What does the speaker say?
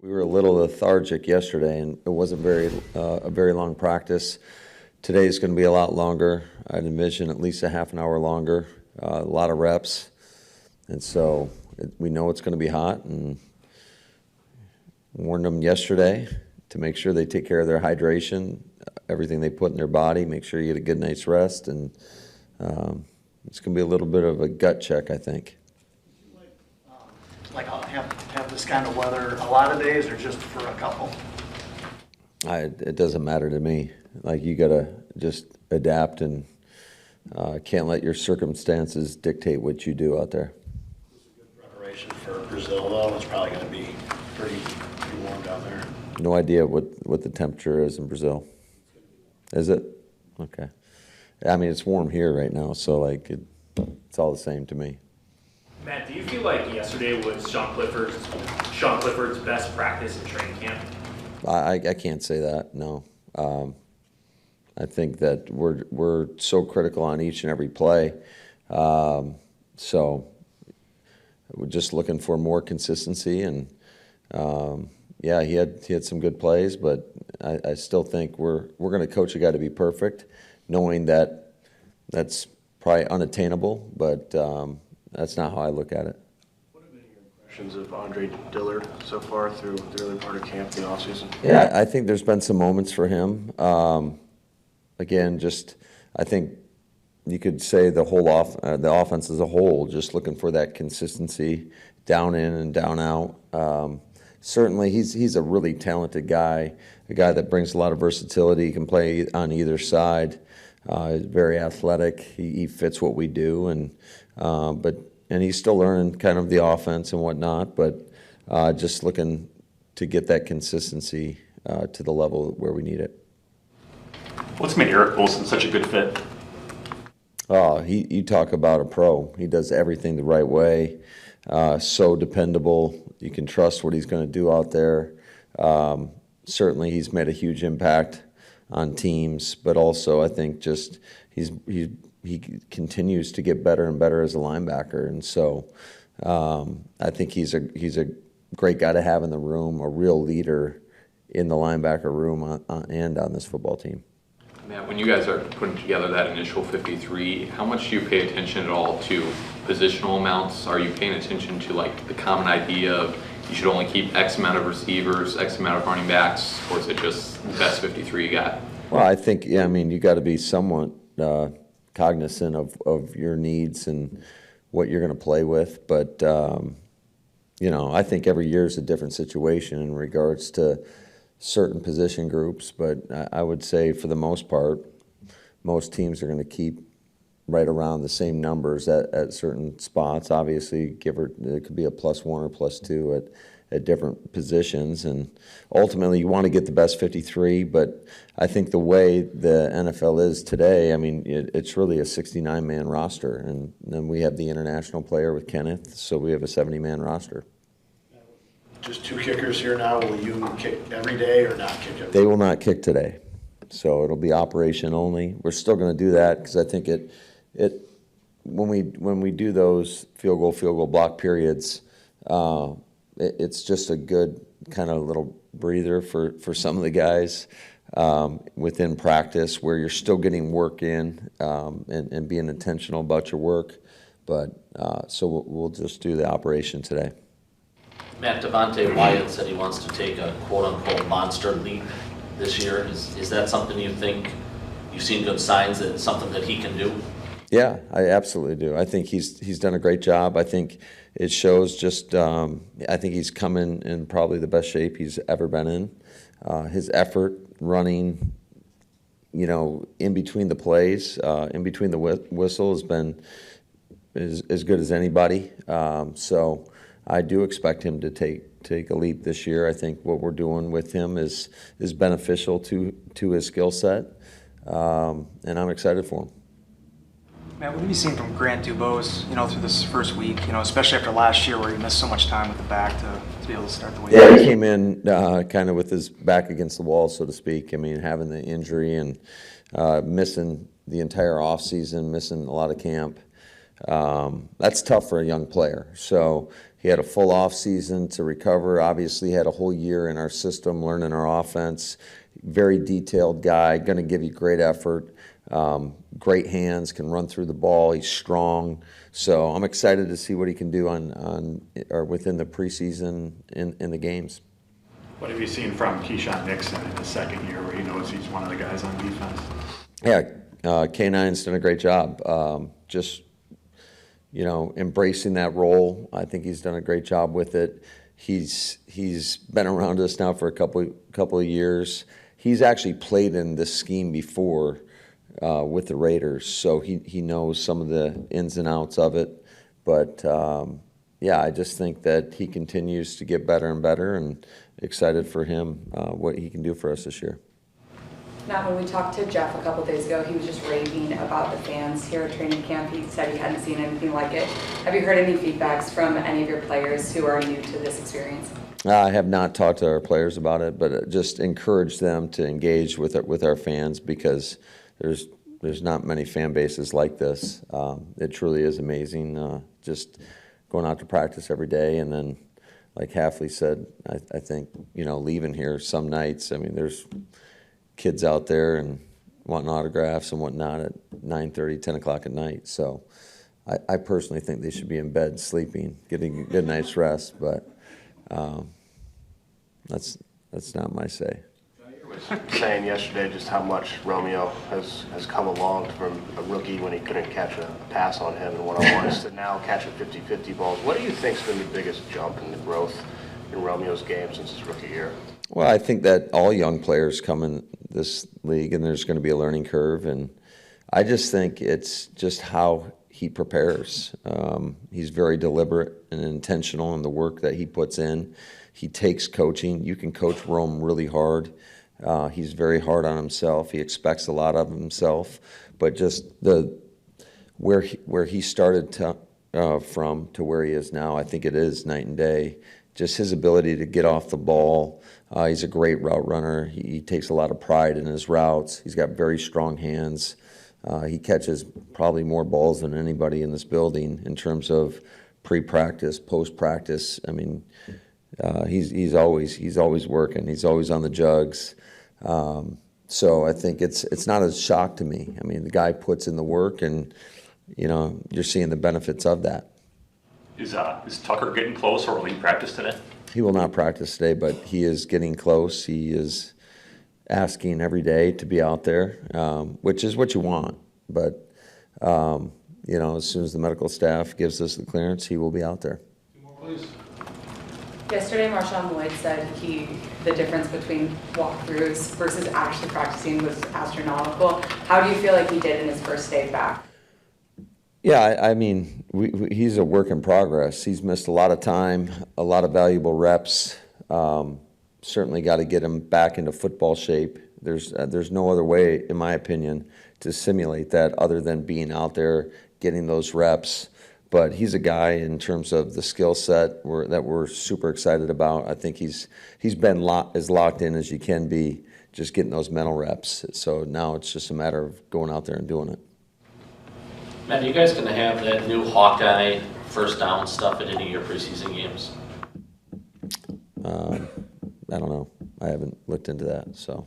We were a little lethargic yesterday, and it wasn't a very long practice. Today's going to be a lot longer. I'd envision at least a half an hour longer, a lot of reps. And so we know it's going to be hot, and warned them yesterday to make sure they take care of their hydration, everything they put in their body, make sure you get a good night's rest, and it's going to be a little bit of a gut check, I think. Like have this kind of weather a lot of days or just for a couple? It doesn't matter to me. Like, you got to just adapt and can't let your circumstances dictate what you do out there. It's a good preparation for Brazil, though. It's probably going to be pretty warm down there. No idea what the temperature is in Brazil. Is it? Okay. I mean, it's warm here right now, so like it's all the same to me. Matt, do you feel like yesterday was Sean Clifford's best practice in training camp? I can't say that, no. I think that we're so critical on each and every play. So we're just looking for more consistency, and yeah, he had some good plays, but I still think we're going to coach a guy to be perfect, knowing that that's probably unattainable, but that's not how I look at it. What have been your impressions of Andre Diller so far through the early part of camp, the offseason? Yeah, I think there's been some moments for him. Again, just I think you could say the offense as a whole, just looking for that consistency, down in and down out. Certainly, he's a really talented guy, a guy that brings a lot of versatility. He can play on either side. He's very athletic. He fits what we do, and he's still learning kind of the offense and whatnot. But just looking to get that consistency to the level where we need it. What's made Eric Olson such a good fit? Oh, you talk about a pro. He does everything the right way. So dependable. You can trust what he's going to do out there. Certainly, he's made a huge impact on teams, but also I think just he continues to get better and better as a linebacker, and so I think he's a great guy to have in the room, a real leader in the linebacker room and on this football team. Matt, when you guys are putting together that initial 53, how much do you pay attention at all to positional amounts? Are you paying attention to like the common idea of you should only keep X amount of receivers, X amount of running backs, or is it just the best 53 you got? Well, I think, yeah, I mean, you got to be somewhat cognizant of your needs and what you're going to play with. But, you know, I think every year is a different situation in regards to certain position groups. But I would say for the most part, most teams are going to keep right around the same numbers at certain spots. Obviously, it could be a +1 or +2 at different positions, and ultimately you want to get the best 53, but I think the way the NFL is today, I mean, it's really a 69-man roster, and then we have the international player with Kenneth, so we have a 70-man roster. Just 2 kickers here now. Will you kick every day or not kick every day? They will not kick today, so it'll be operation only. We're still going to do that because I think when we do those field goal block periods, it's just a good kind of little breather for some of the guys within practice, where you're still getting work in and being intentional about your work. But so we'll just do the operation today. Matt, Devonte Wyatt said he wants to take a quote-unquote monster leap this year. Is that something you think you've seen good signs that it's something that he can do? Yeah, I absolutely do. I think he's done a great job. I think it shows just I think he's come in probably the best shape he's ever been in. His effort running, you know, in between the plays, in between the whistle has been as good as anybody. So I do expect him to take a leap this year. I think what we're doing with him is beneficial to his skill set, and I'm excited for him. Matt, what have you seen from Grant Dubose, you know, through this first week, you know, especially after last year where he missed so much time with the back to be able to start the week? Yeah, he came in kind of with his back against the wall, so to speak. I mean, having the injury and missing the entire offseason, missing a lot of camp. That's tough for a young player. So He had a full off season to recover. Obviously, had a whole year in our system, learning our offense. Very detailed guy, going to give you great effort. Great hands, can run through the ball. He's strong. So I'm excited to see what he can do or within the preseason in the games. What have you seen from Keanon Nixon in his second year where he knows he's one of the guys on defense? Yeah, K9's done a great job. Just, embracing that role. I think he's done a great job with it. He's been around us now for a couple of years. He's actually played in this scheme before with the Raiders, so he knows some of the ins and outs of it. But I just think that he continues to get better and better, and excited for him what he can do for us this year. Now, when we talked to Jeff a couple days ago, he was just raving about the fans here at training camp. He said he hadn't seen anything like it. Have you heard any feedbacks from any of your players who are new to this experience? I have not talked to our players about it, but just encourage them to engage with our fans, because there's not many fan bases like this. It truly is amazing. Just going out to practice every day, and then, like Halfley said, I think leaving here some nights. I mean, there's kids out there and wanting autographs and whatnot at 9:30, 10 o'clock at night. So I personally think they should be in bed sleeping, getting a good night's rest. But that's not my say. Saying yesterday just how much Romeo has come along from a rookie when he couldn't catch a pass on him in one-on-ones to now catching 50-50 balls. What do you think's been the biggest jump in the growth in Romeo's game since his rookie year? Well, I think that all young players come in this league, and there's going to be a learning curve. And I just think it's just how he prepares. He's very deliberate and intentional in the work that he puts in. He takes coaching. You can coach Rome really hard. He's very hard on himself. He expects a lot of himself. But just where he started from to where he is now, I think it is night and day. Just his ability to get off the ball. He's a great route runner. He takes a lot of pride in his routes. He's got very strong hands. He catches probably more balls than anybody in this building in terms of pre-practice, post-practice. I mean, he's always working. He's always on the jugs. So I think it's not a shock to me. I mean, the guy puts in the work, and you're seeing the benefits of that. Is Tucker getting close, or will he practice today? He will not practice today, but he is getting close. He is asking every day to be out there, which is what you want. But, as soon as the medical staff gives us the clearance, he will be out there. Yesterday, Marshawn Lloyd said the difference between walkthroughs versus actually practicing was astronomical. How do you feel like he did in his first day back? Yeah, I mean, he's a work in progress. He's missed a lot of time, a lot of valuable reps. Certainly got to get him back into football shape. There's no other way, in my opinion, to simulate that other than being out there, getting those reps. But he's a guy in terms of the skill set that we're super excited about. I think he's been as locked in as you can be, just getting those mental reps. So now it's just a matter of going out there and doing it. Matt, are you guys going to have that new Hawkeye first down stuff at any of your preseason games? I don't know. I haven't looked into that, so.